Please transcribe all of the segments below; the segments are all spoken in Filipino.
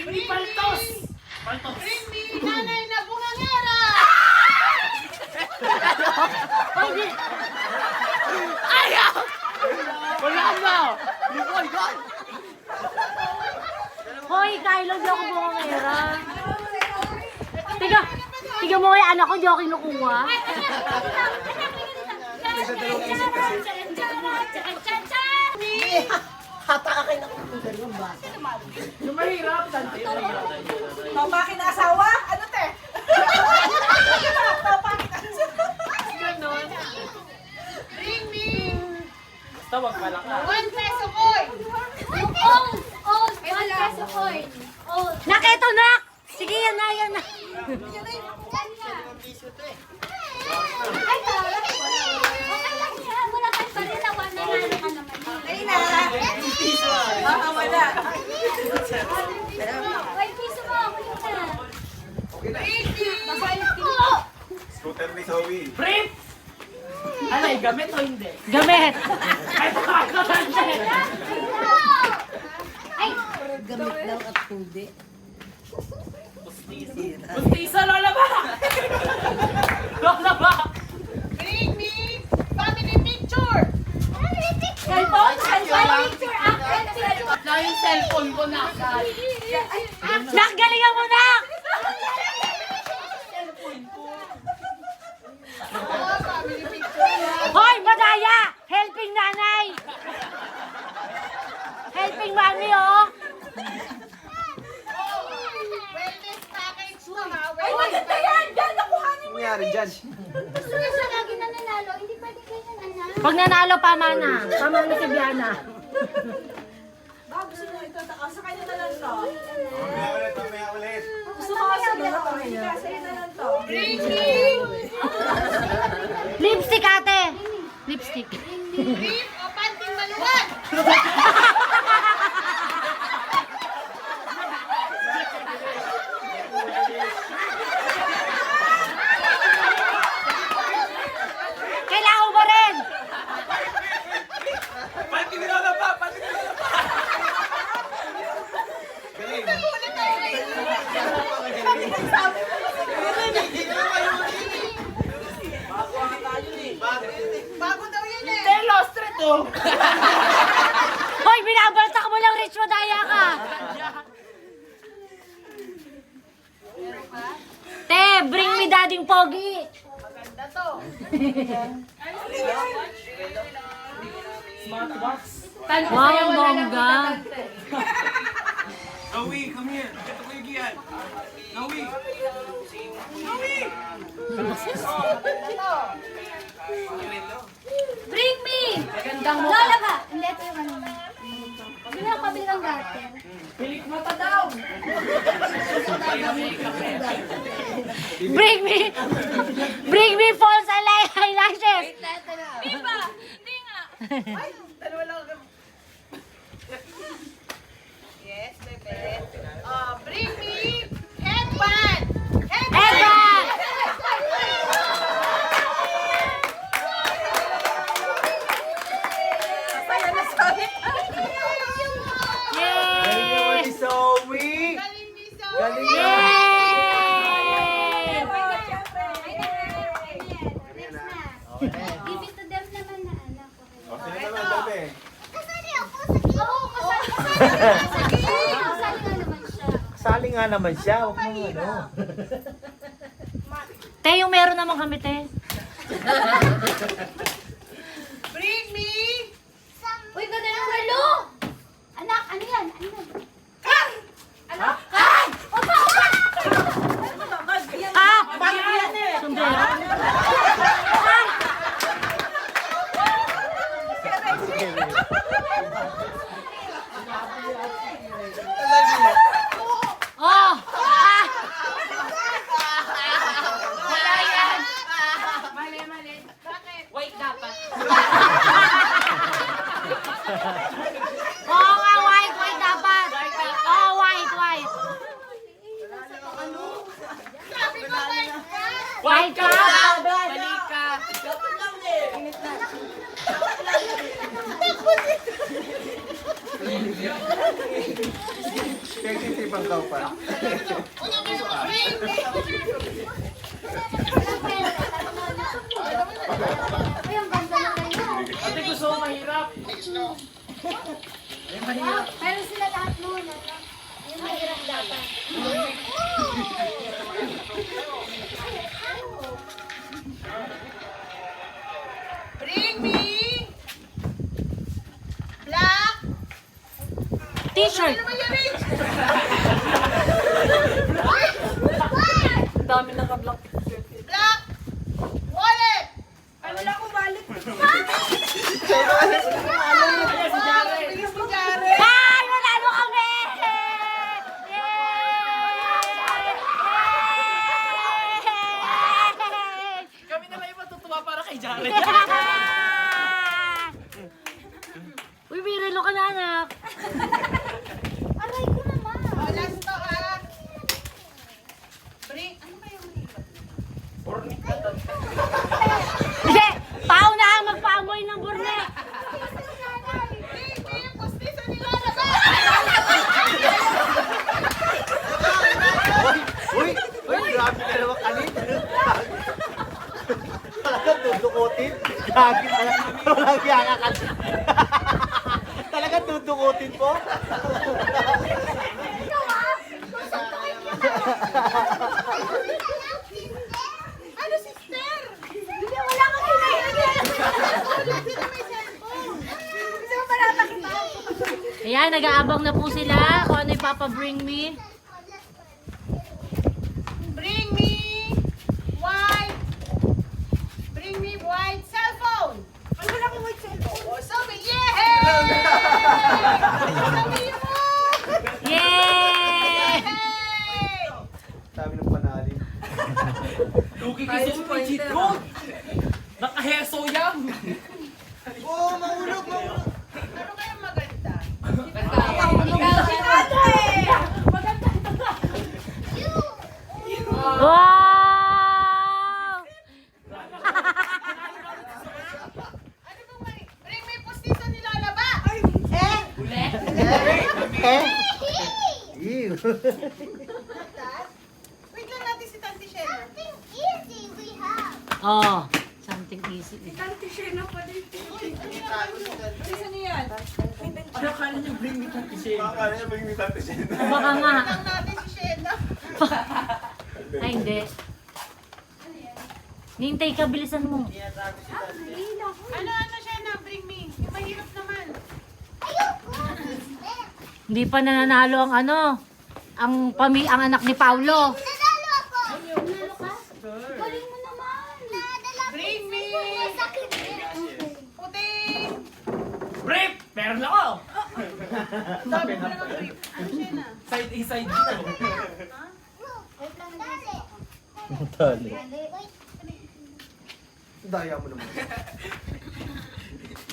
Bring me paltos! Paltos! Bring me nanay na bungangera! Ayaw! Wala na! Nicole, God! Hoy, Kylo, di ako bumamera. Tiga mo yung anak ko, di ako kinukuha. Hata ka kayo nakukulan yung bata. Yung mahirap, Dante. Topakin na asawa? Ano te? Topakin na asawa. Ganon. Bring me Basta wag pala ka. 1 peso coin! Old, 1 peso coin. Old. Nakito, nak! Sige, yan na, yan na. Ay, tara. Okay lang yan. Wala kang pa rin na 1 na nalo ka naman. Ay na! Wala. 5 piso mo. Kulit na. Bring me! Scooter ni Zoe. Brief! Ano, gamit o hindi? Gamit. Ay, Dante! Ay, Gamit daw at hindi. Bustisa, Lola ba? Lola ba? Bring me family picture! cellphone? Cellphone picture. Action picture. Na yung cellphone ko nasa. Nak, galingan mo, nak! Family picture! Hoy, madaya! Helping nanay! Helping mami, oh! Wellness package to ha! Ay, Wellness maganda yan. Diyan, nakuhanin mo. Nangyari dyan. Gusto niya siya lagi na nanalo. Hindi pwede ganyan, anak. Pag nanalo, pamana. Pamana si Biana. Baka gusto mo ito, sa kanya na lang to. Mamaya ulit. Gusto mo kasi na to. Sa'yo na lang to. Bring me! Lipstick, ate! Lipstick. Brief o panting maluwag! Kailangan mo rin! Pati nila pa! Pati nila pa! Galing. Bago daw yan eh! Telo, street oh! Hoy, binabaltak mo lang, Rich, madaya ka! Te, bring me dading pogi! Maganda to. Smartbox. Wow, ang bongga! Zoe, come here. Ito ko yung giyan. Zoe. Bring me! Lola ba? Hindi, ito yung ano. Hindi na pabili ng garter. Pilik mata daw. Bring me false eyelashes! Di ba? Hindi nga. Ay, dalawa lang. Yes, bebe. Bring me headband! Headband! Saya na sorry. Yay! Zoe! Galing ni Zoe. Galing Yay! Next na. Give it to them naman na anak. O, sino naman, Zoe? Kasali ako sa game. Oo, kasali sa game. Kasali nga naman siya. Kasali nga naman siya. Huwag mong ano. Te, yung meron naman kami, te. Bring me Uy, ganda ng relo. Anak, ano yan? Ano yan? ano? Opa, opa! Ah! Bakit yan eh? Sombrero? Oh! Ah! Wala yan. Mali. Bakit? Wait dapat. Oo nga, white dapat. Oo, white. Sabi ko white ka! White ka. ka. Mali ka. Pwede Pangkaw pa. Ay, ang ganda na kayo. Ate, gusto ko mahirap. Pero sila lahat noon, ano? Yung mahirap dapat. Bring me black. T-shirt. Ano ba yan, Rich? Ang dami naka-block. Black wallet. Ay, wala akong wallet. Ayan, si Jared. Bilis mo, Jared. Ay, manalo kami! Yay! Kami na lang yung matutuwa para kay Jared. Uy, may relo ka na, anak. Aray ko naman. Oh, last to, ha? Bring, ano ba yung mahirap? Hindi, paunahan magpaamoy ng burne. Bring me pustiso ni Lola ba? Uy! Uy! Grabe ka naman kanina. Talagang dudukutin. Grabe talaga. Walang yaka ka. Talagang dudukutin po. Ano, sister? Hindi, wala kang kinailangan. Sino may cellphone? Gusto mo parata kita? Ayan, nag-aabang na po sila kung ano ipapabring me. Bring me white. Bring me white cellphone. Ano wala akong white cellphone? Oh, sabi, yeah! Sabi mo! Yay! Hey! Sabi ng panalin. Lugi kasi mo may cheat code. Naka-heso yan. Oh, mahulog, mahulog. Ano kaya maganda? Wow! Ano bang may... Bring me pustiso ni Lola ba? Ew. Wait lang natin si Tante Shena. Something easy we have. Oh, something easy. Pustiso niya yan. Ano akala niyo bring me to Shane? Akala niya maging mitante siya. Baka nga. Lang natin si Shena. Ay, hindi. Nintay ka, bilisan mo. Ano Shena? Bring me. Yung mahirap naman. Ayoko. Hindi pa nananalo ang ano, ang anak ni Paulo. Nadalo ako. Nadalo ka? Galing mo naman. Nadala ko. Bring me Sakit. puting. Brief! Meron ako. Sabi mo naman brief. Ano Shena? Side A, side B. Wait lang, dali. Tali. Wait. Daya mo naman.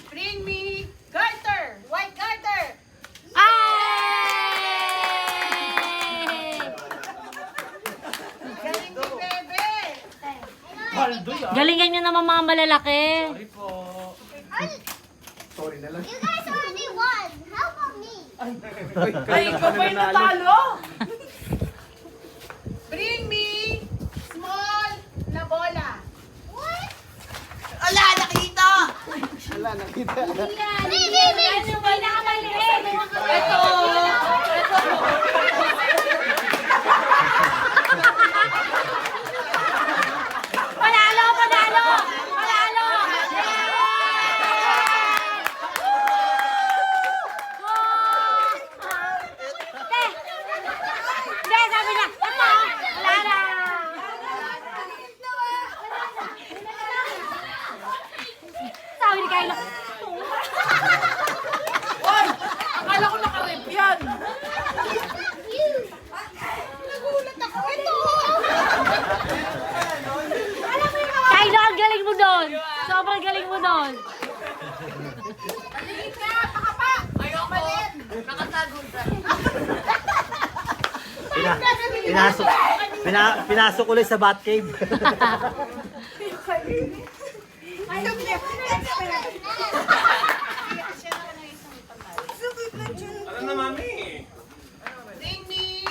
Bring me garter. White garter. Ay! Galing ni Bebe. Paldo yan. Galingan niyo naman mga malalaki. Sorry po. Sorry na lang. You guys already won. How about me? Ay, ikaw pa yung natalo. Bring me small na bola. What? Ala, nakita! Wala, nakita. Baby, baby. Yung pinakamaliit. Ito. Panalo! Panalo! Panalo! Hindi, sabi niya, ito, wala na. Sabi ni Kylo, Hoy! Akala ko naka-rep yan. Nagulat ako. Ito. Kylo, ang galing mo doon. Sobrang galing mo doon. Pinasok ulit sa Batcave. Bring me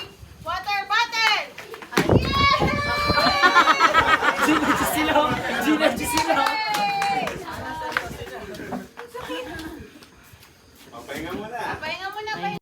G sila. Papahinga mo